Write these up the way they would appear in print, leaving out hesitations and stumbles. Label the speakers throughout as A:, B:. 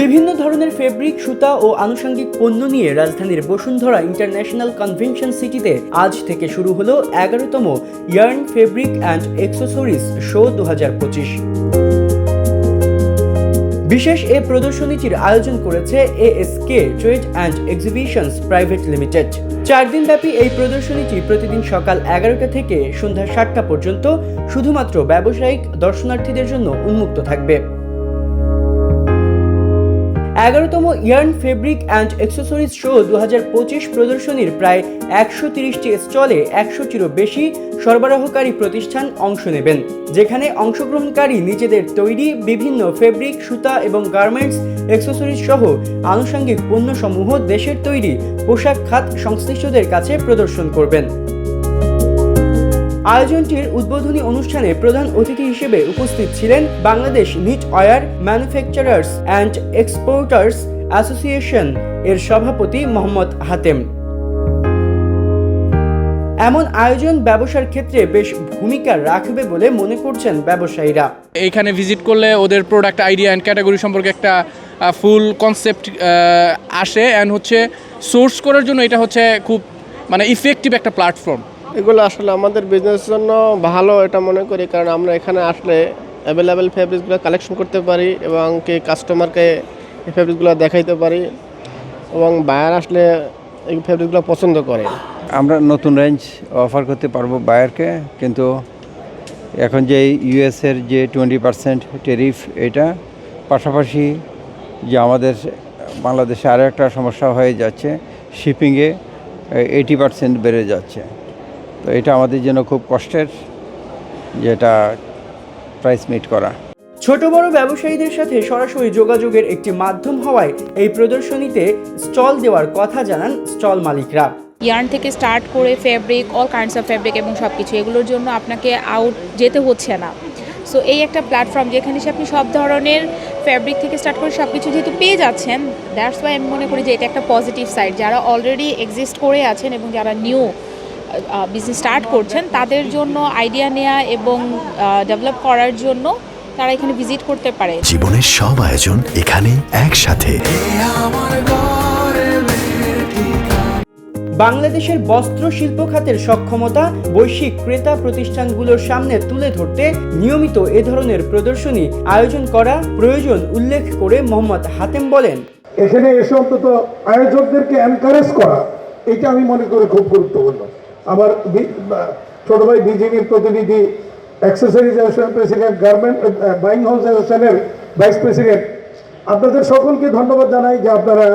A: বিভিন্ন ধরনের ফেব্রিক, সুতা ও আনুষঙ্গিক পণ্য নিয়ে রাজধানীর বসুন্ধরা ইন্টারন্যাশনাল কনভেনশন সিটিতে আজ থেকে শুরু হলো 11তম yarn fabric and accessories show 2025। বিশেষ এ প্রদর্শনীটির আয়োজন করেছে ASK trade and exhibitions private limited. 4 দিনব্যাপী এই প্রদর্শনীটি প্রতিদিন সকাল 11টা থেকে সন্ধ্যা 7টা পর্যন্ত শুধুমাত্র ব্যবসায়িক দর্শনার্থীদের জন্য উন্মুক্ত থাকবে। 11তম yarn fabric and accessories show 2025 প্রদর্শনীর প্রায় 130টি স্টলে 100টিরও বেশি সরবরাহকারী প্রতিষ্ঠান অংশ নেবেন, যেখানে অংশগ্রহণকারী নিজেদের তৈরি বিভিন্ন ফেব্রিক, সুতা এবং গার্মেন্টস অ্যাক্সেসরিজ সহ আনুষঙ্গিক পণ্যসমূহ দেশের তৈরি পোশাক খাত সংশ্লিষ্টদের কাছে প্রদর্শন করবেন। আয়োজনটির উদ্বোধনী অনুষ্ঠানে প্রধান অতিথি হিসেবে উপস্থিত ছিলেন Bangladesh knit wear manufacturers and exporters association এর সভাপতি মোহাম্মদ হাতেম। এমন আয়োজন ব্যবসার ক্ষেত্রে বেশ ভূমিকা রাখবে বলে মনে করছেন ব্যবসায়ীরা।
B: এইখানে ভিজিট করলে ওদের প্রোডাক্ট আইডিয়া অ্যান্ড ক্যাটাগরি সম্পর্কে একটা ফুল কনসেপ্ট আসে, অ্যান্ড হচ্ছে সোর্স করার জন্য এটা হচ্ছে খুব ইফেক্টিভ একটা প্ল্যাটফর্ম।
C: এগুলো আসলে আমাদের বিজনেসের জন্য ভালো এটা মনে করি, কারণ আমরা এখানে আসলে অ্যাভেলেবেল ফেব্রিকগুলো কালেকশন করতে পারি এবং কাস্টমারকে এই ফেব্রিকগুলো দেখাইতে পারি এবং বায়ার আসলে এই ফেব্রিকগুলো পছন্দ করে।
D: আমরা নতুন রেঞ্জ অফার করতে পারবো বায়ারকে, কিন্তু এখন যে ইউএসের যে 20% ট্যারিফ, এটা পাশাপাশি যে আমাদের বাংলাদেশে আরও একটা সমস্যা হয়ে যাচ্ছে, শিপিংয়ে 80% বেড়ে যাচ্ছে। তো এটা আমাদের জন্য খুব কষ্টের, যেটা প্রাইস মিট করা।
A: ছোট বড় ব্যবসায়ীদের সাথে সরাসরি যোগাযোগের একটি মাধ্যম হওয়ায় এই প্রদর্শনীতে স্টল দেওয়ার কথা জানান স্টল মালিকরা।
E: ইয়ার্ন থেকে স্টার্ট করে fabric, all kinds of fabric এবং সব কিছু, এগুলোর জন্য আপনাকে আউট যেতে হচ্ছে না। সো এই একটা প্ল্যাটফর্ম যেখানে আপনি সব ধরনের ফেব্রিক থেকে স্টার্ট করে সব কিছু যেহেতু পেয়ে যাচ্ছেন, দ্যাটস ওয়াই আমি মনে করি যে এটা একটা পজিটিভ সাইড। যারা অলরেডি এক্সিস্ট করে আছেন এবং যারা নিউ বিজনেস স্টার্ট করছেন, তাদের জন্য আইডিয়া নেওয়া এবং ডেভেলপ করার জন্য তারা এখানে ভিজিট করতে পারে।
F: জীবনের সব আয়োজন এখানে একসাথে।
A: বাংলাদেশের বস্ত্র শিল্প খাতের সক্ষমতা বৈশ্বিক ক্রেতা প্রতিষ্ঠানগুলোর সামনে তুলে ধরতে নিয়মিত এ ধরনের প্রদর্শনী আয়োজন করা প্রয়োজন উল্লেখ করে মোহাম্মদ হাতেম বলেন,
G: এখানে এসে অন্তত আয়োজকদেরকে এনকারেজ করা, এটা আমি মনে করি খুব গুরুত্বপূর্ণ। আমার ছোট ভাই বিজিবির প্রতিনিধি, accessories association president, garment buying house অ্যাসোসিয়েশনের ভাইস প্রেসিডেন্ট, আপনাদের সকলকে ধন্যবাদ জানাই যে আপনারা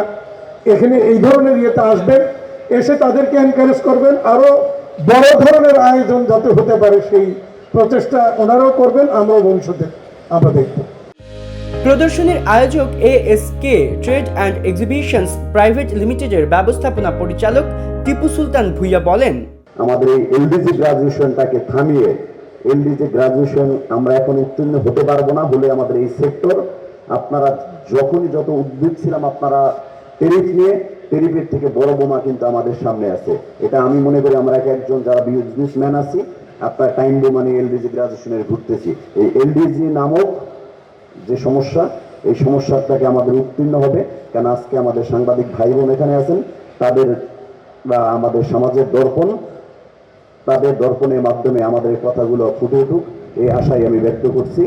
G: এখানে এই ধরনের ইয়েতে আসবেন, এসে তাদেরকে এনকারেজ করবেন, আরও বড় ধরনের আয়োজন যাতে হতে পারে সেই প্রচেষ্টা ওনারাও করবেন, আমরাও ভবিষ্যতে আমরা দেখব।
A: প্রদর্শনীর আয়োজক ASK trade and exhibitions private লিমিটেডের ব্যবস্থাপনা পরিচালক টিপু সুলতান ভুইয়া বলেন,
H: আমাদের এই এলডিজি গ্রাজুয়েশনটাকে থামিয়ে, এলডিজি গ্রাজুয়েশন আমরা এখন উত্তীর্ণ হতে পারবো না বলে আমাদের এই সেক্টর, আপনারা যখনই যত উদ্যোগ ছিলাম, আপনারা টেরিফ নিয়ে, টেরিফের থেকে বড় বোমা কিন্তু আমাদের সামনে আছে। এটা আমি মনে করি আমরা একজন যারা বিজনেসম্যান আছি, আপনার টাইম বোমা নিয়ে এলডিজি গ্রাজুয়েশনের ঘুরতেছি। এই এলডিজি নামক যে সমস্যা, এই সমস্যাটাকে আমাদের উত্তীর্ণ হবে, কেন আজকে আমাদের সাংবাদিক ভাই বোন এখানে আছেন, তাদের বা আমাদের সমাজের দর্পণ, তাদের দর্পণের মাধ্যমে আমাদের কথাগুলো ফুটে উঠুক, এই আশাই আমি ব্যক্ত করছি।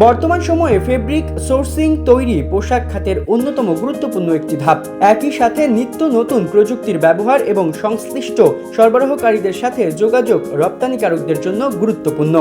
A: বর্তমান সময়ে ফেব্রিক সোর্সিং তৈরি পোশাক খাতের অন্যতম গুরুত্বপূর্ণ একটি ধাপ। একই সাথে নিত্য নতুন প্রযুক্তির ব্যবহার এবং সংশ্লিষ্ট সরবরাহকারীদের সাথে যোগাযোগ রপ্তানিকারকদের জন্য গুরুত্বপূর্ণ।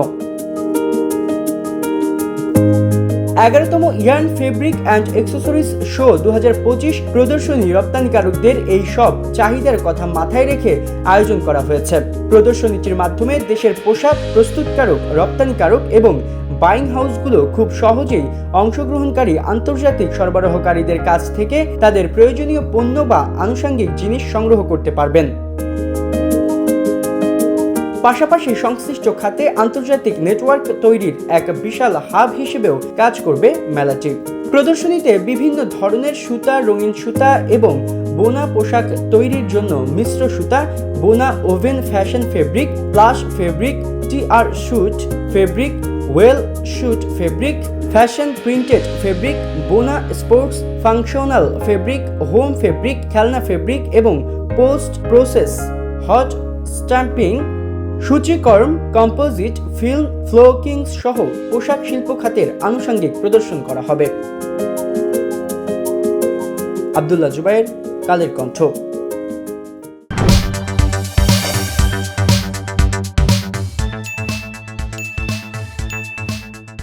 A: 11তম yarn fabric and accessories show 2025 প্রদর্শনী রপ্তানিকারকদের এই সব চাহিদার কথা মাথায় রেখে আয়োজন করা হয়েছে। প্রদর্শনীটির মাধ্যমে দেশের পোশাক প্রস্তুতকারক, রপ্তানিকারক এবং বাইং হাউসগুলো খুব সহজেই অংশগ্রহণকারী আন্তর্জাতিক সরবরাহকারীদের কাছ থেকে তাদের প্রয়োজনীয় পণ্য বা আনুষঙ্গিক জিনিস সংগ্রহ করতে পারবেন। পাশাপাশি সংশ্লিষ্ট খাতে আন্তর্জাতিক নেটওয়ার্ক তৈরির এক বিশাল হাব হিসেবেও কাজ করবে মেলাটি। প্রদর্শনীতে বিভিন্ন ধরনের সুতা, রঙিন সুতা এবং বোনা পোশাক তৈরির জন্য মিশ্র সুতা, বোনা woven fashion fabric, plush fabric, TR suit fabric, wool suit fabric, fashion printed fabric, বোনা sports functional fabric, home fabric, খেলনা ফেব্রিক এবং পোস্ট প্রসেস হট স্ট্যাম্পিং, সূচিকর্ম, কম্পোজিট, ফিল্ম, ফ্লোকিংস সহ পোশাক শিল্প খাতের আনুষঙ্গিক প্রদর্শন করা হবে। আব্দুল্লাহ জুবায়ের, কালের কণ্ঠ।